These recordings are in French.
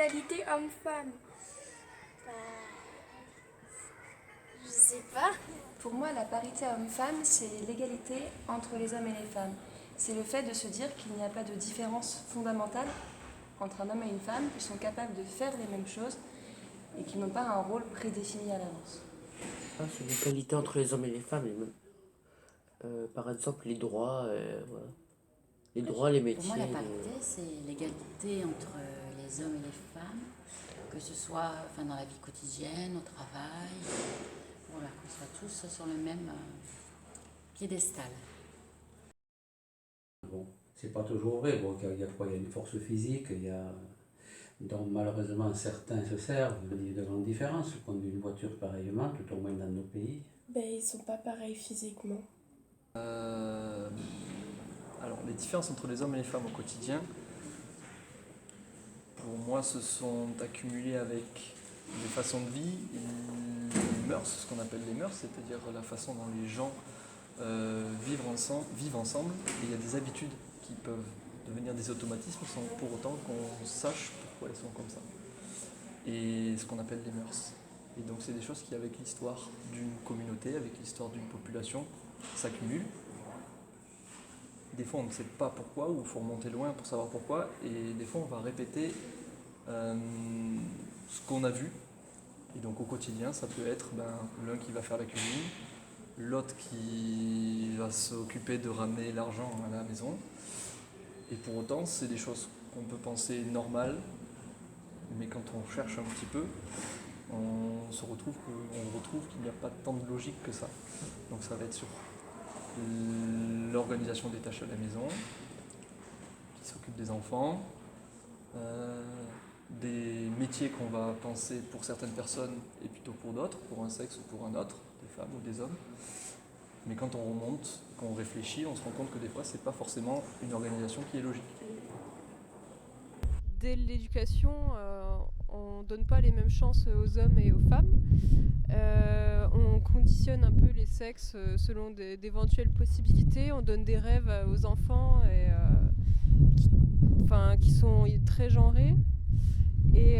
l'égalité homme-femme? Bah, je sais pas. Pour moi, la parité homme-femme, c'est l'égalité entre les hommes et les femmes. C'est le fait de se dire qu'il n'y a pas de différence fondamentale entre un homme et une femme, qu'ils sont capables de faire les mêmes choses et qu'ils n'ont pas un rôle prédéfini à l'avance. Ah, c'est l'égalité entre les hommes et les femmes. Par exemple, les droits, voilà. Les droits, les métiers. Pour moi, la parité, c'est l'égalité entre les hommes et les femmes, que ce soit dans la vie quotidienne, au travail, voilà, qu'on soit tous sur le même piédestal. Bon, c'est pas toujours vrai. Bon, il y a quoi? Il y a une force physique, donc malheureusement certains se servent. Il y a de grandes différences. Conduire une voiture pareillement, tout au moins dans nos pays. Ben, ils sont pas pareils physiquement. Alors, les différences entre les hommes et les femmes au quotidien, pour moi, se sont accumulées avec des façons de vie, les mœurs, ce qu'on appelle les mœurs, c'est-à-dire la façon dont les gens vivent ensemble, et il y a des habitudes qui peuvent devenir des automatismes sans pour autant qu'on sache pourquoi elles sont comme ça. Et ce qu'on appelle les mœurs. Et donc c'est des choses qui, avec l'histoire d'une communauté, avec l'histoire d'une population, s'accumulent. Des fois on ne sait pas pourquoi, ou il faut remonter loin pour savoir pourquoi, et des fois on va répéter ce qu'on a vu. Et donc au quotidien, ça peut être l'un qui va faire la cuisine, l'autre qui va s'occuper de ramener l'argent à la maison. Et pour autant, c'est des choses qu'on peut penser normales, mais quand on cherche un petit peu, on retrouve qu'il n'y a pas tant de logique que ça. Donc ça va être sur l'organisation des tâches à la maison, qui s'occupe des enfants, des métiers qu'on va penser pour certaines personnes et plutôt pour d'autres, pour un sexe ou pour un autre, des femmes ou des hommes. Mais quand on remonte, quand on réfléchit, on se rend compte que des fois, c'est pas forcément une organisation qui est logique. Dès l'éducation, on ne donne pas les mêmes chances aux hommes et aux femmes. On conditionne un peu les sexes selon d'éventuelles possibilités. On donne des rêves aux enfants qui sont très genrés. Et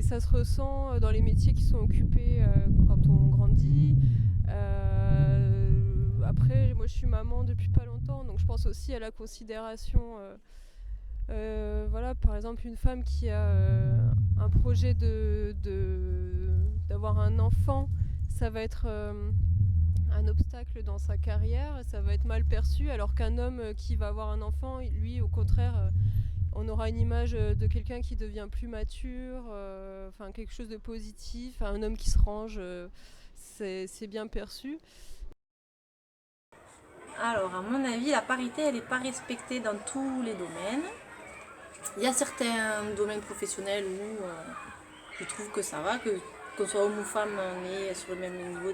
ça se ressent dans les métiers qui sont occupés quand on grandit. Après, moi je suis maman depuis pas longtemps, donc je pense aussi à la considération. Voilà, par exemple, une femme qui a un projet d'avoir un enfant, ça va être un obstacle dans sa carrière, ça va être mal perçu, alors qu'un homme qui va avoir un enfant, lui, au contraire, on aura une image de quelqu'un qui devient plus mature, quelque chose de positif, un homme qui se range, c'est bien perçu. Alors, à mon avis, la parité, elle n'est pas respectée dans tous les domaines. Il y a certains domaines professionnels où je trouve que ça va, qu'on soit homme ou femme, on est sur le même niveau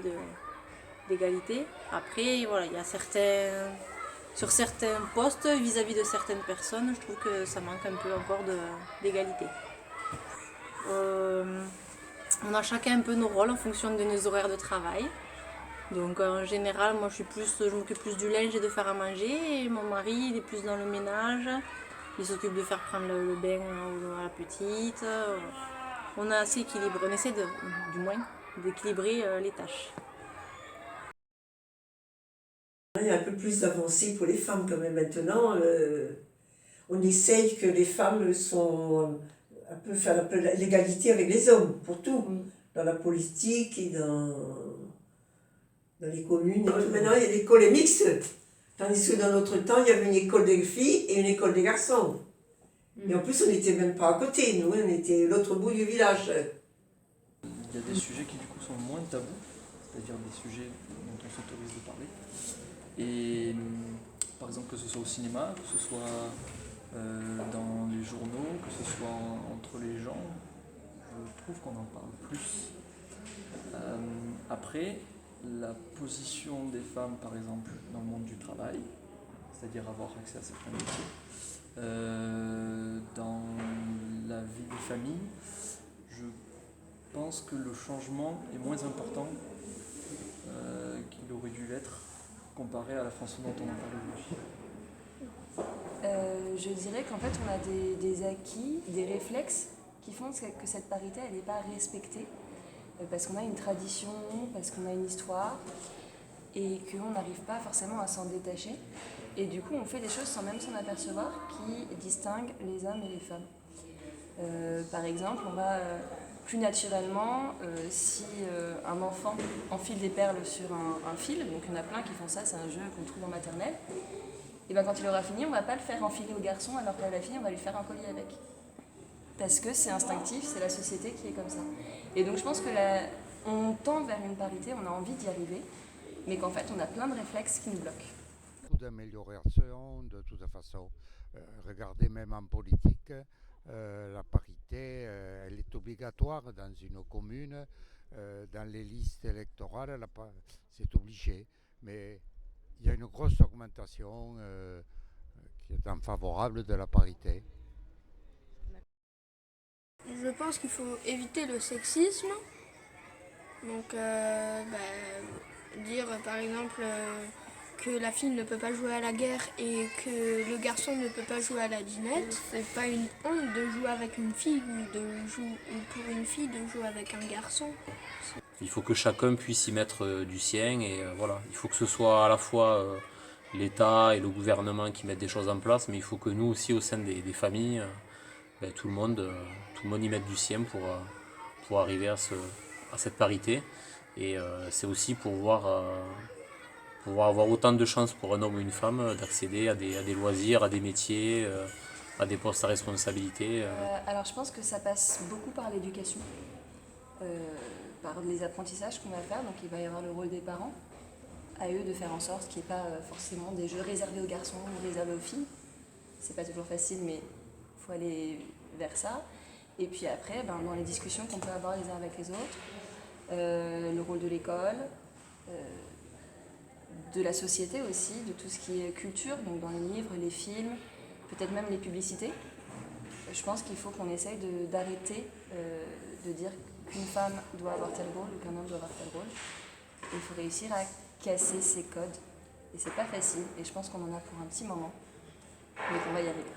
d'égalité. Après, voilà, il y a sur certains postes, vis-à-vis de certaines personnes, je trouve que ça manque un peu encore d'égalité. On a chacun un peu nos rôles en fonction de nos horaires de travail. Donc en général, moi je m'occupe plus du linge et de faire à manger, et mon mari il est plus dans le ménage, il s'occupe de faire prendre le bain à la petite. On a assez équilibré, on essaie du moins d'équilibrer les tâches. Il y a un peu plus d'avancée pour les femmes quand même maintenant. On essaye que les femmes sont faire un peu l'égalité avec les hommes pour tout, dans la politique et dans les communes. Maintenant, il y a l'école mixte, tandis que dans notre temps, il y avait une école des filles et une école des garçons. Et en plus, on n'était même pas à côté, nous, on était l'autre bout du village. Il y a des sujets qui du coup sont moins tabous, c'est-à-dire des sujets dont on s'autorise de parler. Et par exemple, que ce soit au cinéma, que ce soit dans les journaux, que ce soit entre les gens, je trouve qu'on en parle plus. Après, la position des femmes, par exemple, dans le monde du travail, c'est-à-dire avoir accès à certains métiers, dans la vie des familles, je pense que le changement est moins important qu'il aurait dû l'être comparé à la façon dont on en parle aujourd'hui. Je dirais qu'en fait, on a des acquis, des réflexes qui font que cette parité, elle n'est pas respectée. Parce qu'on a une tradition, parce qu'on a une histoire, et qu'on n'arrive pas forcément à s'en détacher. Et du coup, on fait des choses sans même s'en apercevoir qui distinguent les hommes et les femmes. Par exemple, on va plus naturellement, si un enfant enfile des perles sur un fil, donc il y en a plein qui font ça, c'est un jeu qu'on trouve en maternelle, et bien quand il aura fini, on ne va pas le faire enfiler au garçon, alors qu'à la fille, on va lui faire un collier avec. Parce que c'est instinctif, c'est la société qui est comme ça. Et donc je pense que on tend vers une parité, on a envie d'y arriver, mais qu'en fait, on a plein de réflexes qui nous bloquent. D'amélioration de toute façon. Regardez même en politique, la parité, elle est obligatoire dans une commune, dans les listes électorales, c'est obligé. Mais il y a une grosse augmentation qui est en favorable de la parité. Je pense qu'il faut éviter le sexisme. Donc, dire par exemple que la fille ne peut pas jouer à la guerre et que le garçon ne peut pas jouer à la dinette. C'est pas une honte de jouer avec une fille ou pour une fille de jouer avec un garçon. Il faut que chacun puisse y mettre du sien et voilà. Il faut que ce soit à la fois l'État et le gouvernement qui mettent des choses en place, mais il faut que nous aussi au sein des familles, tout le monde y mette du sien pour arriver à cette parité. Et c'est aussi pour pouvoir avoir autant de chances pour un homme ou une femme d'accéder à des loisirs, à des métiers, à des postes à responsabilité. Alors je pense que ça passe beaucoup par l'éducation, par les apprentissages qu'on va faire. Donc il va y avoir le rôle des parents, à eux de faire en sorte qu'il n'y ait pas forcément des jeux réservés aux garçons ou réservés aux filles. C'est pas toujours facile, mais il faut aller vers ça. Et puis après, dans les discussions qu'on peut avoir les uns avec les autres, le rôle de l'école, de la société aussi, de tout ce qui est culture, donc dans les livres, les films, peut-être même les publicités. Je pense qu'il faut qu'on essaye d'arrêter de dire qu'une femme doit avoir tel rôle ou qu'un homme doit avoir tel rôle. Il faut réussir à casser ces codes. Et c'est pas facile, et je pense qu'on en a pour un petit moment, mais qu'on va y arriver.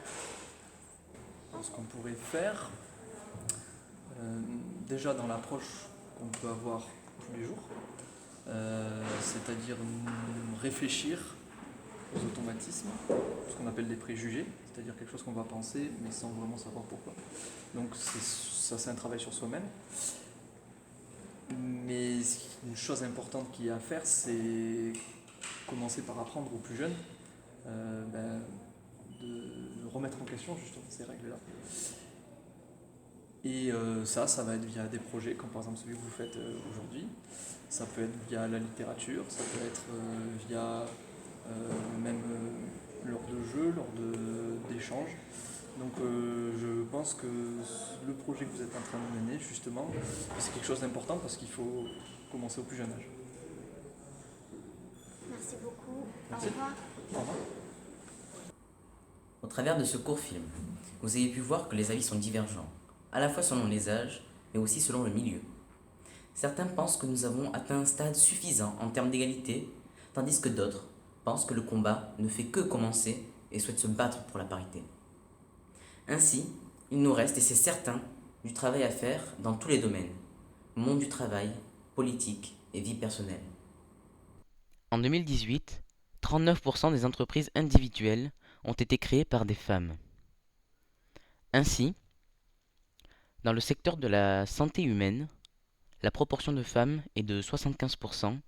Ce qu'on pourrait faire, déjà dans l'approche qu'on peut avoir tous les jours, c'est-à-dire réfléchir aux automatismes, ce qu'on appelle des préjugés, c'est-à-dire quelque chose qu'on va penser mais sans vraiment savoir pourquoi. Donc c'est un travail sur soi-même. Mais une chose importante qu'il y a à faire, c'est commencer par apprendre aux plus jeunes de remettre en question justement ces règles-là. Et ça va être via des projets comme par exemple celui que vous faites aujourd'hui. Ça peut être via la littérature, ça peut être via même lors de jeux, lors d'échanges. Donc je pense que le projet que vous êtes en train de mener justement, c'est quelque chose d'important parce qu'il faut commencer au plus jeune âge. Merci beaucoup. Merci. Au revoir. Au revoir. Au travers de ce court film, vous avez pu voir que les avis sont divergents, à la fois selon les âges, mais aussi selon le milieu. Certains pensent que nous avons atteint un stade suffisant en termes d'égalité, tandis que d'autres pensent que le combat ne fait que commencer et souhaitent se battre pour la parité. Ainsi, il nous reste, et c'est certain, du travail à faire dans tous les domaines, monde du travail, politique et vie personnelle. En 2018, 39% des entreprises individuelles ont été créées par des femmes. Ainsi, dans le secteur de la santé humaine, la proportion de femmes est de 75%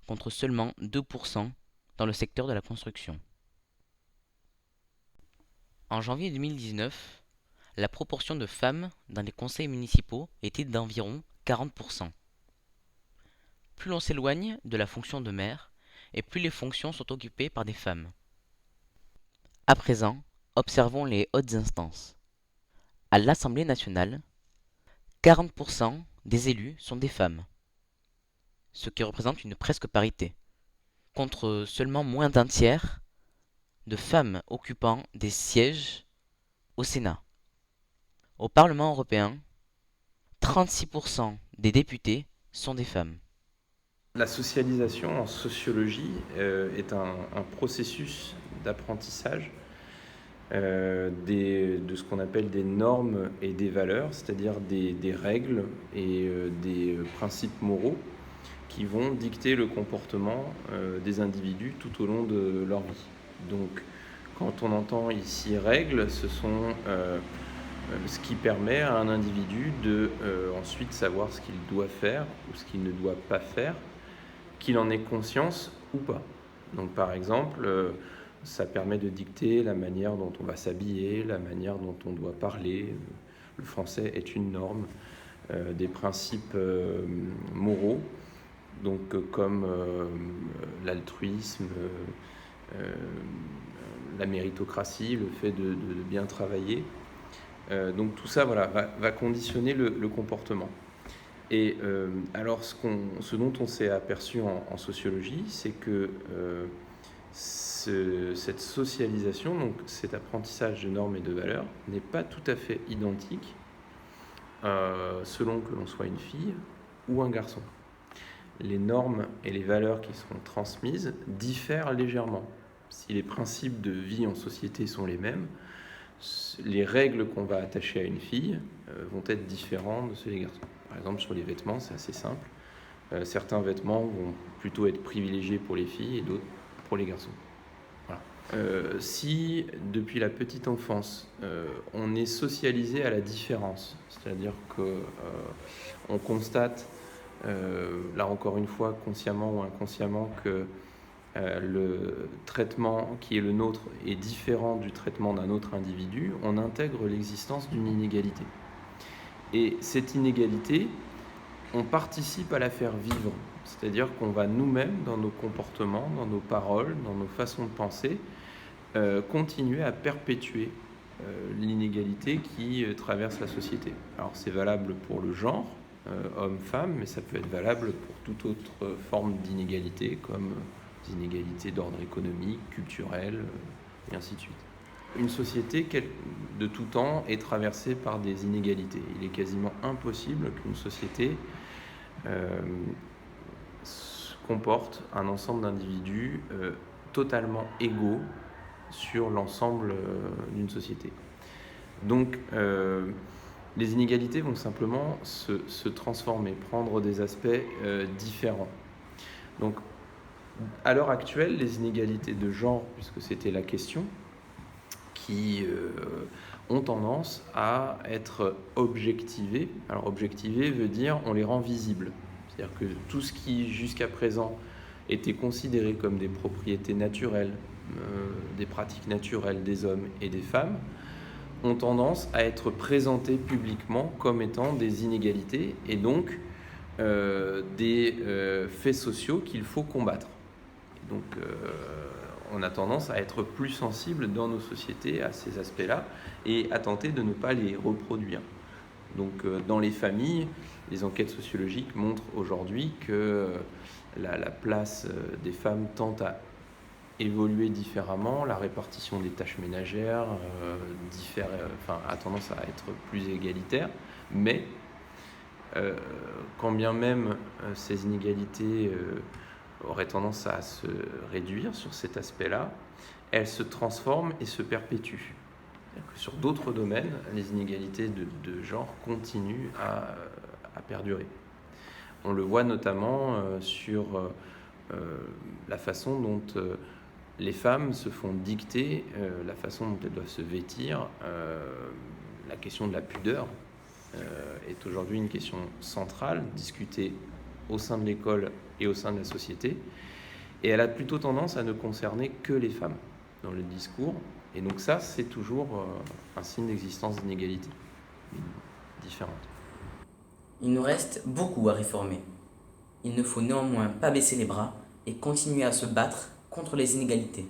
contre seulement 2% dans le secteur de la construction. En janvier 2019, la proportion de femmes dans les conseils municipaux était d'environ 40%. Plus l'on s'éloigne de la fonction de maire, et plus les fonctions sont occupées par des femmes. À présent, observons les hautes instances. À l'Assemblée nationale, 40% des élus sont des femmes, ce qui représente une presque parité, contre seulement moins d'un tiers de femmes occupant des sièges au Sénat. Au Parlement européen, 36% des députés sont des femmes. La socialisation en sociologie est un processus d'apprentissage de ce qu'on appelle des normes et des valeurs, c'est-à-dire des règles et des principes moraux qui vont dicter le comportement des individus tout au long de leur vie. Donc, quand on entend ici règles, ce sont ce qui permet à un individu de ensuite savoir ce qu'il doit faire ou ce qu'il ne doit pas faire, qu'il en ait conscience ou pas. Donc, par exemple, ça permet de dicter la manière dont on va s'habiller, la manière dont on doit parler. Le français est une norme, des principes moraux, donc comme l'altruisme, la méritocratie, le fait de bien travailler. Donc tout ça va conditionner le comportement. Et alors ce dont on s'est aperçu en sociologie, c'est que cette socialisation, donc cet apprentissage de normes et de valeurs, n'est pas tout à fait identique selon que l'on soit une fille ou un garçon. Les normes et les valeurs qui seront transmises diffèrent légèrement. Si les principes de vie en société sont les mêmes, les règles qu'on va attacher à une fille vont être différentes de ceux des garçons. Par exemple, sur les vêtements, c'est assez simple. Certains vêtements vont plutôt être privilégiés pour les filles et d'autres pour les garçons. Voilà. Si, depuis la petite enfance, on est socialisé à la différence, c'est-à-dire qu'on constate, là encore une fois, consciemment ou inconsciemment, que le traitement qui est le nôtre est différent du traitement d'un autre individu, on intègre l'existence d'une inégalité. Et cette inégalité, on participe à la faire vivre. C'est-à-dire qu'on va nous-mêmes, dans nos comportements, dans nos paroles, dans nos façons de penser, continuer à perpétuer l'inégalité qui traverse la société. Alors c'est valable pour le genre, homme-femme, mais ça peut être valable pour toute autre forme d'inégalité, comme des inégalités d'ordre économique, culturel, et ainsi de suite. Une société de tout temps est traversée par des inégalités. Il est quasiment impossible qu'une société comporte un ensemble d'individus totalement égaux sur l'ensemble d'une société. Donc, les inégalités vont simplement se transformer, prendre des aspects différents. Donc, à l'heure actuelle, les inégalités de genre, puisque c'était la question, qui ont tendance à être objectivées. Alors, objectivées veut dire on les rend visibles. C'est-à-dire que tout ce qui, jusqu'à présent, était considéré comme des propriétés naturelles, des pratiques naturelles des hommes et des femmes, ont tendance à être présentés publiquement comme étant des inégalités et donc des faits sociaux qu'il faut combattre. Et donc, on a tendance à être plus sensible dans nos sociétés à ces aspects-là et à tenter de ne pas les reproduire. Donc, dans les familles, les enquêtes sociologiques montrent aujourd'hui que la place des femmes tend à évoluer différemment, la répartition des tâches ménagères a tendance à être plus égalitaire, mais quand bien même ces inégalités auraient tendance à se réduire sur cet aspect-là, elles se transforment et se perpétuent. C'est-à-dire que sur d'autres domaines, les inégalités de genre continuent à perdurer. On le voit notamment sur la façon dont les femmes se font dicter, la façon dont elles doivent se vêtir. La question de la pudeur est aujourd'hui une question centrale, discutée au sein de l'école et au sein de la société. Et elle a plutôt tendance à ne concerner que les femmes dans le discours. Et donc ça, c'est toujours un signe d'existence d'inégalités différentes. Il nous reste beaucoup à réformer. Il ne faut néanmoins pas baisser les bras et continuer à se battre contre les inégalités.